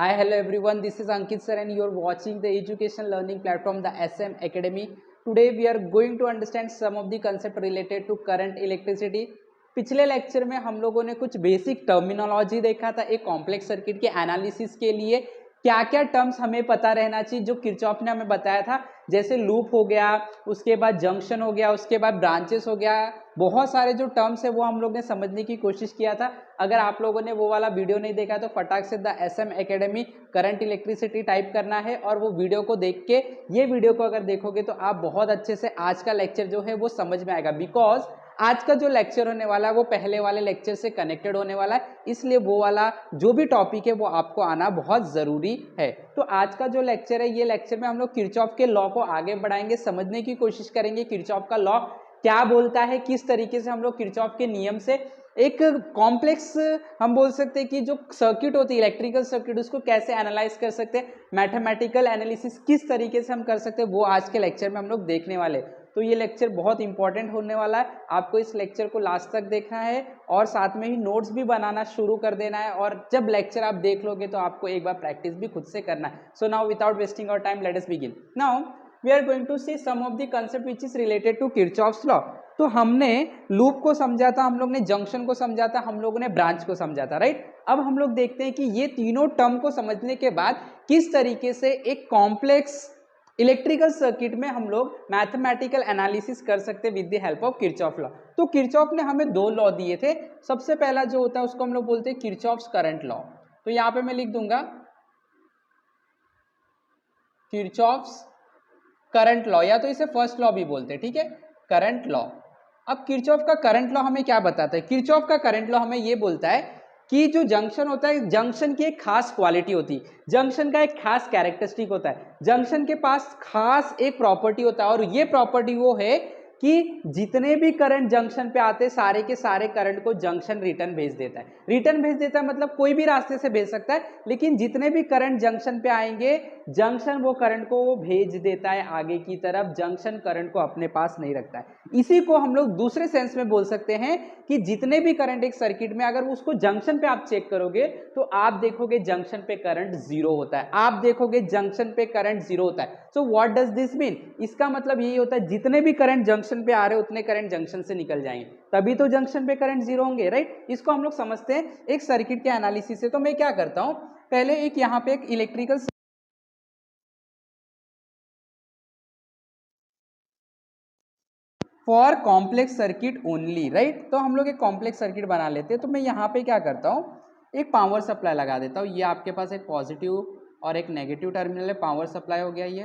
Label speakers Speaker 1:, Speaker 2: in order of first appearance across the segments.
Speaker 1: Hi, hello everyone. This is Ankit sir and you're watching the education learning platform, the SM Academy. Today we are going to understand some of the concept related to current electricity. पिछले lecture में हम लोगों ने कुछ basic terminology देखा था एक complex circuit के एनालिसिस के लिए क्या क्या टर्म्स हमें पता रहना चाहिए जो किरचॉफ ने हमें बताया था, जैसे लूप हो गया, उसके बाद जंक्शन हो गया, उसके बाद ब्रांचेस हो गया, बहुत सारे जो टर्म्स है वो हम लोग ने समझने की कोशिश किया था। अगर आप लोगों ने वो वाला वीडियो नहीं देखा तो फटाक से the SM academy current electricity type करना है और वो वीडियो को देख के ये वीडियो को अगर देखोगे तो आप बहुत अच्छे से आज का लेक्चर जो है वो समझ में आएगा। बिकॉज आज का जो लेक्चर होने वाला है वो पहले वाले लेक्चर से कनेक्टेड होने वाला है, इसलिए वो वाला जो भी टॉपिक है वो आपको आना बहुत ज़रूरी है। तो आज का जो लेक्चर है ये लेक्चर में हम लोग किरचॉफ के लॉ को आगे बढ़ाएंगे, समझने की कोशिश करेंगे किरचॉफ का लॉ क्या बोलता है, किस तरीके से हम लोग किरचॉफ के नियम से एक कॉम्प्लेक्स हम बोल सकते हैं कि जो सर्किट होती है इलेक्ट्रिकल सर्किट उसको कैसे एनालाइज कर सकते हैं, मैथमेटिकल एनालिसिस किस तरीके से हम कर सकते हैं वो आज के लेक्चर में हम लोग देखने वाले। तो ये लेक्चर बहुत इंपॉर्टेंट होने वाला है, आपको इस लेक्चर को लास्ट तक देखना है और साथ में ही नोट्स भी बनाना शुरू कर देना है और जब लेक्चर आप देख लोगे तो आपको एक बार प्रैक्टिस भी खुद से करना है। So now without wasting our time let us begin. Now we are going to see some of the concept which is related to Kirchhoff's law. तो हमने लूप को समझा था, हम लोग ने जंक्शन को समझा था, हम लोगों ने ब्रांच को समझा था, राइट। अब हम लोग देखते हैं कि ये तीनों टर्म को समझने के बाद किस तरीके से एक कॉम्प्लेक्स इलेक्ट्रिकल सर्किट में हम लोग मैथमेटिकल एनालिसिस कर सकते with the help of Kirchhoff law. तो किरचॉफ ने हमें दो लॉ दिए थे। सबसे पहला जो होता है उसको हम लोग बोलते हैं किरचॉफ्स करंट लॉ। तो यहां पे मैं लिख दूंगा किरचॉफ्स करंट लॉ, या तो इसे फर्स्ट लॉ भी बोलते हैं, ठीक है, करंट लॉ। अब किरचॉफ का करंट लॉ हमें क्या बताता है? किरचॉफ का करंट लॉ हमें ये बोलता है कि जो जंक्शन होता है, जंक्शन की एक खास क्वालिटी होती है, जंक्शन का एक खास कैरेक्टरिस्टिक होता है, जंक्शन के पास खास एक प्रॉपर्टी होता है और ये प्रॉपर्टी वो है कि जितने भी करंट जंक्शन पे आते सारे के सारे करंट को जंक्शन रिटर्न भेज देता है। रिटर्न भेज देता है मतलब कोई भी रास्ते से भेज सकता है, लेकिन जितने भी करंट जंक्शन पे आएंगे जंक्शन वो करंट को भेज देता है आगे की तरफ, जंक्शन करंट को अपने पास नहीं रखता है। इसी को हम लोग दूसरे सेंस में बोल सकते हैं कि जितने भी करंट एक सर्किट में अगर उसको जंक्शन पे आप चेक करोगे तो आप देखोगे जंक्शन पे करंट जीरो होता है, आप देखोगे जंक्शन पे करंट जीरो होता है। So what does this mean? इसका मतलब यही होता है जितने भी करंट जंक्शन पे आ रहे उतने करंट जंक्शन से निकल जाएंगे, तभी तो जंक्शन पे करंट जीरो होंगे, राइट। इसको हम लोग समझते हैं एक सर्किट के एनालिसिस से। तो मैं क्या करता हूं, पहले एक यहां पे एक electrical for complex circuit only, right. तो हम लोग एक कॉम्प्लेक्स सर्किट बना लेते हैं। तो मैं यहाँ पे क्या करता हूँ, एक पावर सप्लाई लगा देता हूँ। ये आपके पास एक पॉजिटिव और एक नेगेटिव टर्मिनल है, पावर सप्लाई हो गया ये,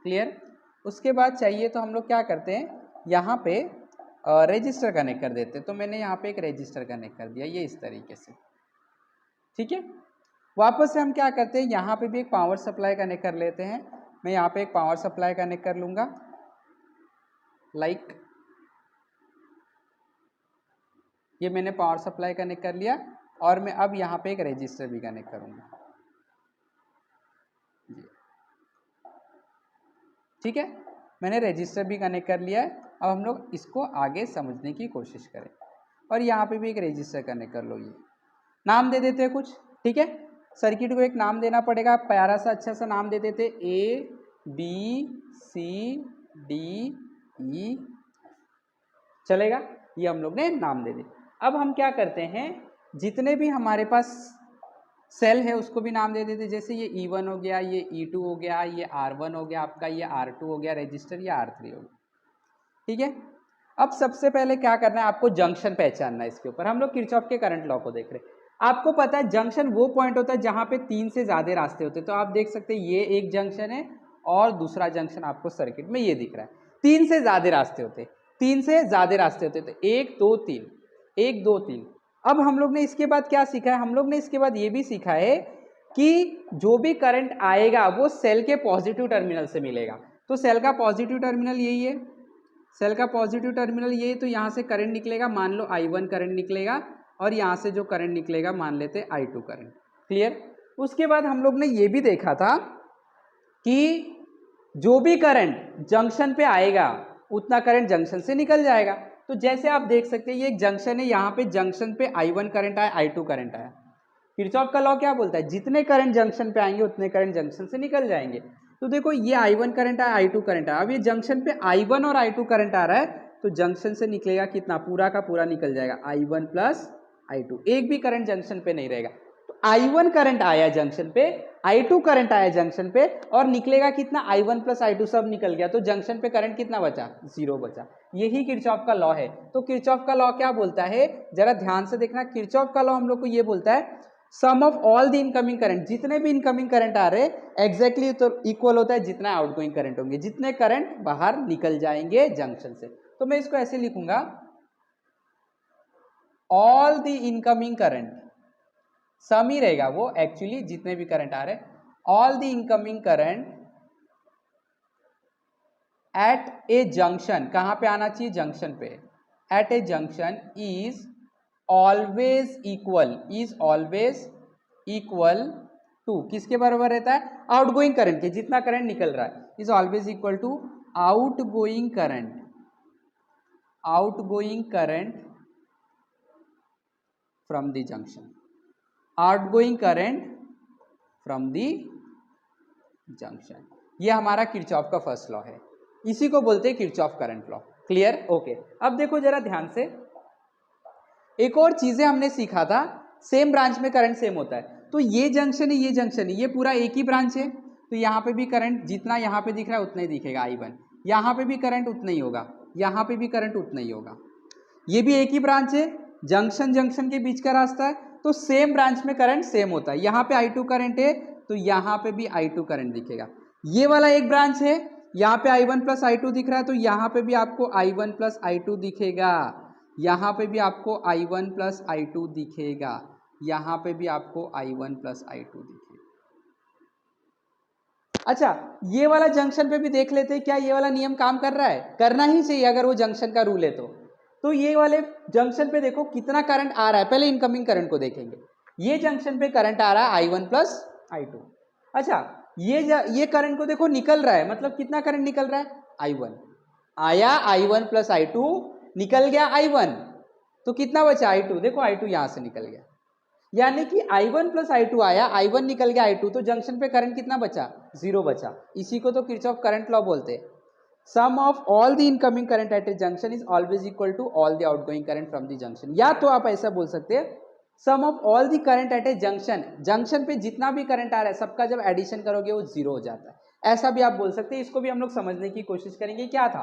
Speaker 1: क्लियर। उसके बाद चाहिए तो हम लोग क्या करते हैं, यहाँ पे रजिस्टर कनेक्ट कर देते हैं। तो मैंने यहाँ पे एक रजिस्टर कनेक्ट कर दिया ये इस तरीके से, ठीक है। वापस से हम क्या करते हैं, यहाँ पे भी एक पावर सप्लाई कनेक्ट कर लेते हैं। मैं यहाँ पे एक पावर सप्लाई कनेक्ट कर लूँगा, लाइक ये मैंने पावर सप्लाई कनेक्ट कर लिया और मैं अब यहाँ पे एक रजिस्टर भी कनेक्ट करूँगा, ठीक है। मैंने रजिस्टर भी कनेक्ट कर लिया है। अब हम लोग इसको आगे समझने की कोशिश करें और यहाँ पे भी एक रजिस्टर कनेक्ट कर लो। ये नाम दे देते हैं कुछ, ठीक है। सर्किट को एक नाम देना पड़ेगा, प्यारा सा अच्छा सा नाम दे देते, ABCDE, चलेगा, ये हम लोग ने नाम दे दिया। अब हम क्या करते हैं, जितने भी हमारे पास सेल है उसको भी नाम दे देते, जैसे ये E1 हो गया, ये E2 हो गया, ये R1 हो गया आपका, ये R2 हो गया रजिस्टर, ये R3 हो गया, ठीक है। अब सबसे पहले क्या करना है, आपको जंक्शन पहचानना है। इसके ऊपर हम लोग किरचॉफ के करंट लॉ को देख रहे हैं। आपको पता है जंक्शन वो पॉइंट होता है जहां पे 3 से ज्यादा रास्ते होते हैं। तो आप देख सकते हैं ये एक जंक्शन है और दूसरा जंक्शन आपको सर्किट में ये दिख रहा है। 3 से ज्यादा रास्ते होते हैं, 3 से ज्यादा रास्ते होते हैं, तो 1 2 3, 1 2 3। अब हम लोग ने इसके बाद क्या सीखा है, हम लोग ने इसके बाद ये भी सीखा है कि जो भी करंट आएगा वो सेल के पॉजिटिव टर्मिनल से मिलेगा। तो सेल का पॉजिटिव टर्मिनल यही है, सेल का पॉजिटिव टर्मिनल ये, तो यहाँ से करंट निकलेगा, मान लो I1 करंट निकलेगा और यहाँ से जो करंट निकलेगा मान लेते I2 करंट, क्लियर। उसके बाद हम लोग ने ये भी देखा था कि जो भी करंट जंक्शन पे आएगा उतना करंट जंक्शन से निकल जाएगा। तो जैसे आप देख सकते हैं ये एक जंक्शन है, यहाँ पे जंक्शन पे I1 करंट आया, I2 करंट आया, किरचॉफ का लॉ क्या बोलता है, जितने करंट जंक्शन पे आएंगे उतने करंट जंक्शन से निकल जाएंगे। तो देखो ये I1 करंट है, I2 करंट है, अब ये जंक्शन पे I1 और I2 करंट आ रहा है, तो जंक्शन से निकलेगा कितना, पूरा का पूरा निकल जाएगा I1 प्लस I2, एक भी करंट जंक्शन पे नहीं रहेगा। तो I1 करंट आया जंक्शन पे, I2 करंट आया जंक्शन पे, और निकलेगा कितना, I1 प्लस I2 सब निकल गया, तो जंक्शन पे करंट कितना बचा, 0 बचा। यही किरचॉफ का लॉ है। तो किरचॉफ का लॉ क्या बोलता है, जरा ध्यान से देखना। किरचॉफ का लॉ हम लोग को ये बोलता है sum of all the incoming current, जितने भी इनकमिंग करंट आ रहे एग्जैक्टली तो इक्वल होता है जितना आउटगोइंग करंट होंगे, जितने करंट बाहर निकल जाएंगे जंक्शन से। तो मैं इसको ऐसे लिखूंगा, all the incoming current, sum ही रहेगा वो एक्चुअली, जितने भी करंट आ रहे, all the incoming current at a junction, कहां पे आना चाहिए, जंक्शन पे, at a junction is always equal, is always equal to, किसके बराबर रहता है, आउटगोइंग करंट के, जितना करंट निकल रहा है, is always equal to outgoing current, outgoing current from the junction, outgoing current from the junction. ये हमारा किरचॉफ का फर्स्ट लॉ है, इसी को बोलते हैं Kirchhoff current law. Clear, okay. अब देखो जरा ध्यान से, एक और चीजें हमने सीखा था, सेम ब्रांच में करंट सेम होता है, तो ये जंक्शन है, ये जंक्शन है, ये पूरा एक ही ब्रांच है, तो यहाँ पे भी करंट जितना यहाँ पे दिख रहा है उतना ही दिखेगा I1, यहाँ पे भी करंट उतना ही होगा, यहाँ पे भी करंट उतना ही होगा, ये भी एक ही ब्रांच है, जंक्शन जंक्शन के बीच का रास्ता है, तो सेम ब्रांच में करंट सेम होता है। यहाँ पे I2 करंट है तो यहाँ पे भी I2 करंट दिखेगा। ये वाला एक ब्रांच है, यहाँ पे I1 प्लस I2 दिख रहा है, तो यहाँ पे भी आपको I1 प्लस I2 दिखेगा, यहाँ पे भी आपको I1 प्लस I2 दिखेगा, यहाँ पे भी आपको I1 प्लस I2 दिखेगा। अच्छा, ये वाला जंक्शन पे भी देख लेते हैं क्या ये वाला नियम काम कर रहा है, करना ही चाहिए अगर वो जंक्शन का रूल है तो ये वाले जंक्शन पे देखो कितना करंट आ रहा है, पहले इनकमिंग करंट को देखेंगे। ये जंक्शन पे करंट आ रहा है I1 प्लस I2। अच्छा, ये करंट को देखो निकल रहा है, मतलब कितना करंट निकल रहा है, I1 आया, I1 प्लस I2 निकल गया I1, तो कितना बचा I2, देखो I2 यहां से निकल गया, यानी कि I1 प्लस I2 आया, I1 निकल गया I2, तो जंक्शन पे करंट कितना बचा, 0 बचा। इसी को तो किरचॉफ करंट लॉ बोलते हैं। Sum of all the incoming current at a junction is always equal to all the outgoing current from the junction, या तो आप ऐसा बोल सकते हैं sum of all the current at a junction, junction पे जितना भी करंट आ रहा है सबका जब एडिशन करोगे वो 0 हो जाता है, ऐसा भी आप बोल सकते हैं। इसको भी हम लोग समझने की कोशिश करेंगे क्या था,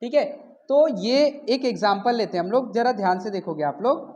Speaker 1: ठीक है। तो ये एक एग्जाम्पल लेते हैं हम लोग, जरा ध्यान से देखोगे आप लोग।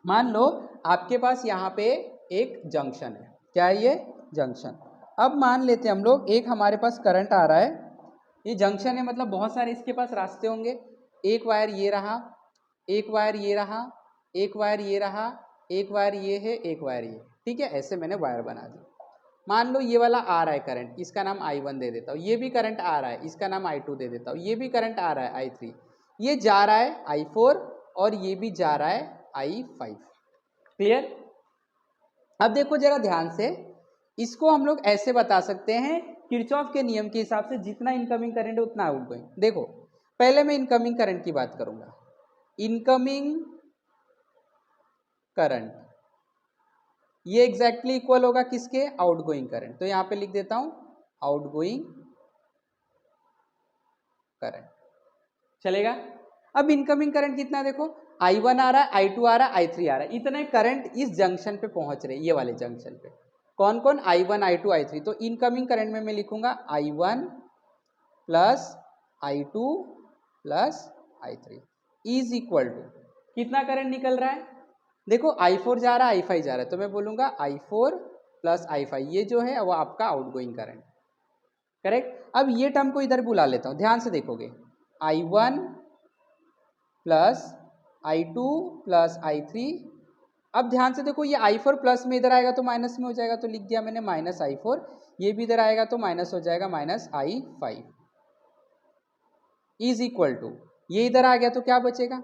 Speaker 1: मान लो आपके पास यहाँ पे एक जंक्शन है, क्या है ये, जंक्शन। अब मान लेते हैं हम लोग एक हमारे पास करंट आ रहा है, ये जंक्शन है, मतलब बहुत सारे इसके पास रास्ते होंगे, एक वायर ये रहा, एक वायर ये रहा, एक वायर ये रहा, एक वायर ये है, एक वायर ये, ठीक है, ऐसे मैंने वायर बना दी। मान लो ये वाला आ रहा है करंट, इसका नाम I1 दे देता हूँ, ये भी करंट आ रहा है, इसका नाम I2 दे देता हूँ, ये भी करंट आ रहा है I3, ये जा रहा है I4, और ये भी जा रहा है I5। क्लियर। अब देखो जरा ध्यान से, इसको हम लोग ऐसे बता सकते हैं किरचॉफ के नियम के हिसाब से, जितना इनकमिंग करंट है उतना आउटगोइंग। देखो पहले मैं इनकमिंग करंट की बात करूंगा, इनकमिंग करंट ये एग्जैक्टली इक्वल होगा किसके, आउटगोइंग करंट, तो यहां पे लिख देता हूं आउटगोइंग करंट, चलेगा। अब इनकमिंग करंट कितना, देखो I1 आ रहा है, I2 आ रहा है, I3 आ रहा है, इतने करंट इस जंक्शन पे पहुंच रहे, ये वाले जंक्शन पे, कौन कौन, I1 I2 I3, तो इनकमिंग करंट में मैं लिखूंगा I1 plus I2 plus I3 is equal to, कितना करंट निकल रहा है, देखो I4 जा रहा है, I5 जा रहा है, तो मैं बोलूंगा I4 प्लस I5, ये जो है वो आपका आउटगोइंग करंट, करेक्ट। अब ये टर्म को इधर बुला लेता हूं, ध्यान से देखोगे, I1 plus I2 plus I3। अब ध्यान से देखो, ये I4 प्लस में इधर आएगा तो माइनस में हो जाएगा, तो लिख दिया मैंने माइनस I4, ये भी इधर आएगा तो माइनस हो जाएगा minus I5 is equal to, ये इधर आ गया तो क्या बचेगा,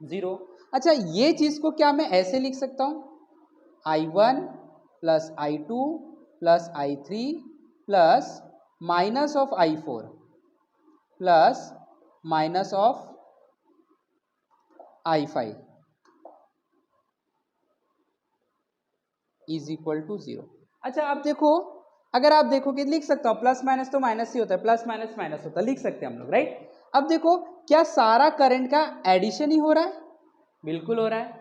Speaker 1: 0। अच्छा, ये चीज को क्या मैं ऐसे लिख सकता हूं, I1 plus I2 plus I3 plus minus of I4 plus minus of I5, is equal to 0। अच्छा आप देखो, अगर आप देखोगे लिख सकता हूँ, प्लस माइनस तो माइनस ही होता है, प्लस माइनस माइनस होता है, लिख सकते हैं हम लोग, राइट। अब देखो क्या सारा करंट का एडिशन ही हो रहा है? बिल्कुल हो रहा है,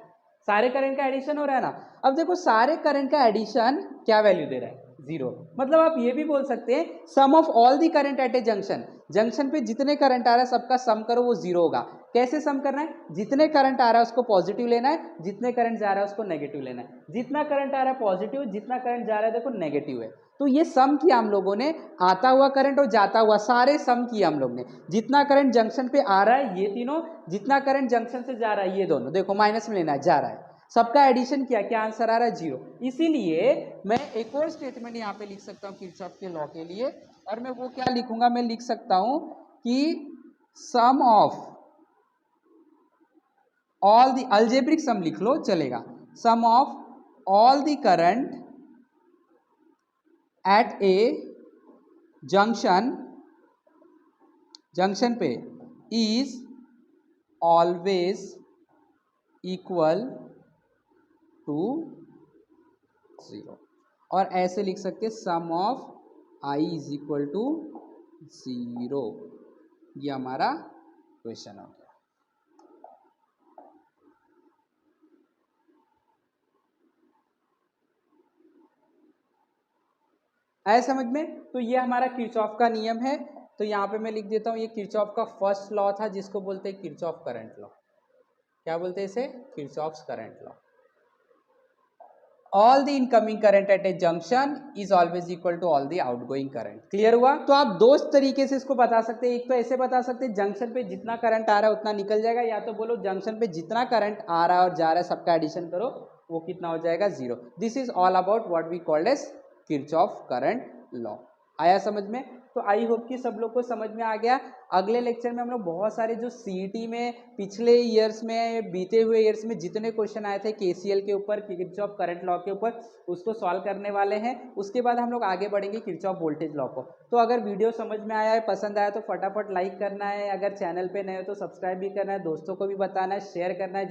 Speaker 1: सारे करंट का एडिशन हो रहा है ना। अब देखो सारे करंट का एडिशन क्या वैल्यू दे रहा है? 0। मतलब आप ये भी बोल सकते हैं sum of all the current at a junction, junction पे जितने करंट आ रहा है सबका सम करो वो 0 होगा। कैसे सम करना है? जितने करंट आ रहा है उसको पॉजिटिव लेना है, जितने करंट जा रहा है उसको नेगेटिव लेना है। जितना करंट आ रहा है पॉजिटिव, जितना करंट जा रहा है देखो नेगेटिव है। तो ये सम किया हम लोगों ने, आता हुआ करंट और जाता हुआ सारे सम किया हम लोग ने। जितना करंट जंक्शन पे आ रहा है ये तीनों, जितना करंट जंक्शन से जा रहा है ये दोनों, देखो माइनस में लेना है, जा रहा है, सबका एडिशन किया, क्या आंसर आ रहा है? 0। इसीलिए मैं एक और स्टेटमेंट यहाँ पे लिख सकता हूँ किरचॉफ के लॉ के लिए, और मैं वो क्या लिखूंगा, मैं लिख सकता हूँ कि sum of all the, algebraic sum लिख लो चलेगा, sum of all the current at a junction, junction पे इज ऑलवेज इक्वल टू 0। और ऐसे लिख सकते sum of I is equal to 0। ये हमारा क्वेश्चन हो गया। आया समझ में? तो ये हमारा किरचॉफ का नियम है। तो यहाँ पे मैं लिख देता हूँ, ये किरचॉफ का फर्स्ट लॉ था जिसको बोलते हैं किरचॉफ करंट लॉ। क्या बोलते हैं इसे? Kirchhoff's current law. All the incoming current at a junction is always equal to all the outgoing current. Clear हुआ? तो आप दो तरीके से इसको बता सकते हैं, एक तो ऐसे बता सकते हैं जंक्शन पे जितना करंट आ रहा है उतना निकल जाएगा, या तो बोलो जंक्शन पे जितना करंट आ रहा है और जा रहा है सबका एडिशन करो वो कितना हो जाएगा? 0। This is all about what we called as Kirchhoff current law. आया समझ में? तो आई होप कि सब लोग को समझ में आ गया। अगले लेक्चर में हम लोग बहुत सारे जो सीईटी में पिछले ईयर्स में, बीते हुए ईयर्स में जितने क्वेश्चन आए थे केसीएल के ऊपर, किरचॉफ करंट लॉ के ऊपर, उसको सॉल्व करने वाले हैं। उसके बाद हम लोग आगे बढ़ेंगे किरचॉफ वोल्टेज लॉ को। तो अगर वीडियो समझ में आया है, पसंद आया तो फटाफट लाइक करना है, अगर चैनल पे नए हो तो सब्सक्राइब भी करना है, दोस्तों को भी बताना है, शेयर करना है,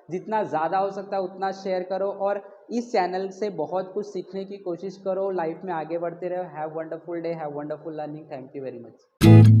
Speaker 1: जितना ज़्यादा हो सकता है उतना शेयर करो, और इस चैनल से बहुत कुछ सीखने की कोशिश करो, लाइफ में आगे बढ़ते रहो। Have wonderful day, have wonderful learning. Thank you very much.